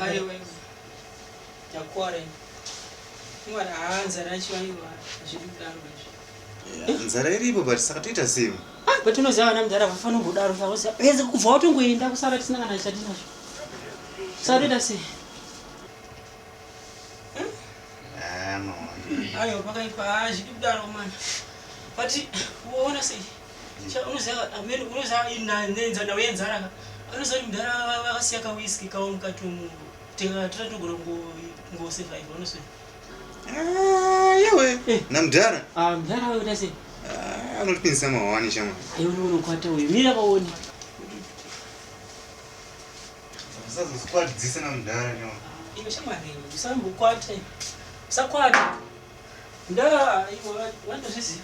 Aiwa. Yakware. Mwana aanza rachwaiwa zvibudaro izvi. Nzara iripo but saka toita sei? Patinoziva vana mudhara vafana kudaro saka pese kubva watongoenda kusara tisina kana chatinazvo. Saka toita sei? Aiwa pakaipa zvibudaro mwana. Pati uona sei? Unoziva amene unoziva inanenza nawe nzara. Unoziva mudhara vakasiya whisky kawo mukatumu. Tatogona ngo survive unoziva. Yewe. Namdhara. Mdhara unoita sei? Anotipinza mahwani chama. Aiwa unokwata uyu. Mira paoni. Sasa squad dzisa namdhara chama. Iwe shamari, usambokwata. Usakwata. Mdhara aiwa wandozviziva.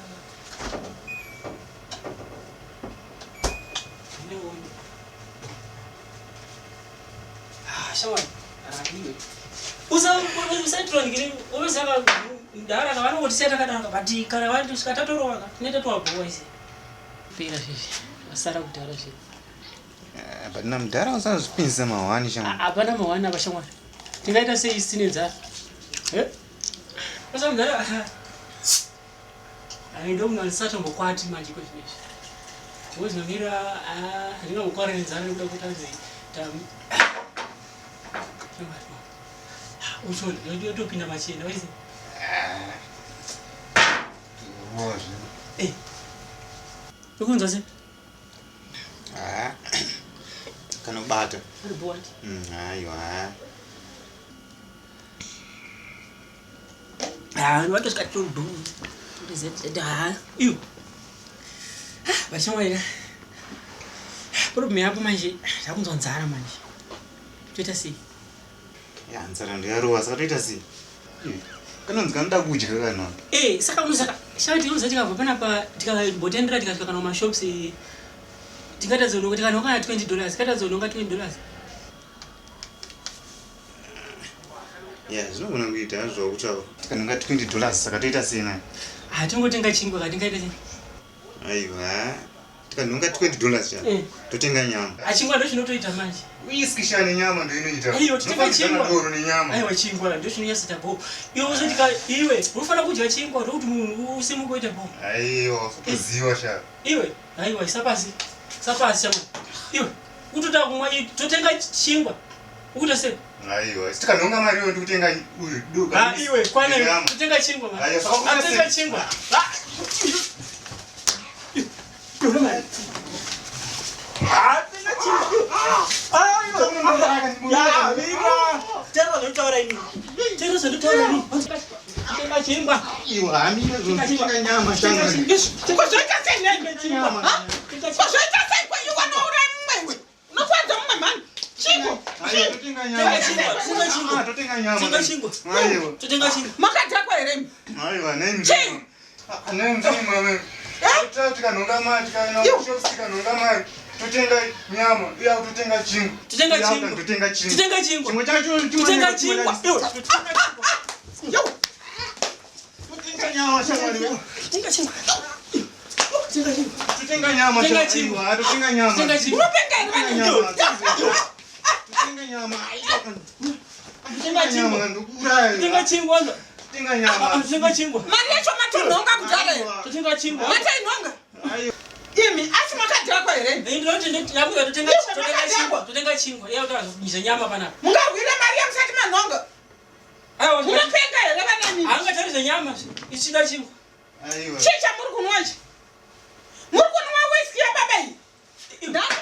Shamari. Iwe. Usaitwa ngiri unosaka mdhara kana vanoti kadanga but kana vantu sikatatorowa tinete twabhuwa ise. Pera zvivi. Asara kudhara zvivi. But namdhara usazvipinza mahwani chama. Hapana mahwani apa shamari. Tingaita sei isine nzara? Sasa mdhara. Ndio mnalisatombokwati manje kwezvinezvi. Wozomira ndinongokwara nenzara nekuda kuti azoita Uchol, yotopinda machena waizi. Ukunza se? Kanobata. Aribwati. Aiwa. Watosvika tondo. Iyo. Vashamwaira. Problem yapo manje takunzwa nzara manje. Toita sei? Nzara ndiyarowa saka toita sei? Kanonzi kanoda kudya kana. Saka unosaka shati unozati kabva panapa tikambotendera tikasvika kana mashops tikatadzononga tikanonga $20 tikatadzononga $20. Zvinogona kuita hazvo kuti tikanonga $20 saka toita sei nayo? Tingotenga chingwa katingaita sei? Aiwa. Tikanonga $20 chana. Totenga nyama. Chingwa ndo chinotoita manje. Whisky shane nyama ndo inoita. Aiwa totenga chingwa. Doro ni nyama. Aiwa chingwa ndo chinonyasita bo. Iwe uzotika iwe unofana kudya chingwa ndokuti munhu usimuke kuita bo. Aiwa kuziwa sha. Iwe aiwa isapasi. Sapasi chama. Iwe utoda kumwa totenga chingwa. Ukuta sei? Aiwa tikanonga mari yo ndikutenga uyu duka. Iwe kwana totenga chingwa manje. Aiwa saka totenga chingwa. Kuna mari. Tenga chingwa. Ya, mira. Tero ndotaura ini. Tero ndotaura ini. Tenga chingwa. Iwa hamina zotenga nyama shanga. Chingwa zoita sei chingwa. Zoita sei kwa iwa no remwe. Unofadza mumwe mani. Chingwa. Aiwa totenga nyama. Totenga nyama. Tenga chingwa. Aiwa. Totenga chingwa. Makadhakwa here. Aiwa neni. Chingwa. Neni mama. Tikanonga mari tikaenda kushops tikanonga mari. Totenga nyama, iya totenga chingwa. Totenga chingwa. Totenga chingwa. Totenga chingwa. Chingwa chacho Totenga chingwa. Yo. Totenga nyama shanga. Totenga chingwa. Totenga chingwa. Totenga nyama. Totenga chingwa. Totenga nyama. Totenga chingwa. Unopenga here vana. Totenga nyama. Totenga chingwa. Totenga chingwa. Totenga nyama. Totenga chingwa. Mari yacho matononga kudhara. Totenga chingwa. Matainonga. Aiwa. Imi asi makadhakwa here. Ndinotinyamuka totenga chingwa. Totenga chingwa. Iya utakunyisa nyama panapa. Mungawira mari yamusati manonga. Aiwa Unopenga here vana nini? anga tarise nyama isina chingwa. Aiwa. Chicha muri kunwa chi? Muri kunwa whisky ya baba iyi. Ndanga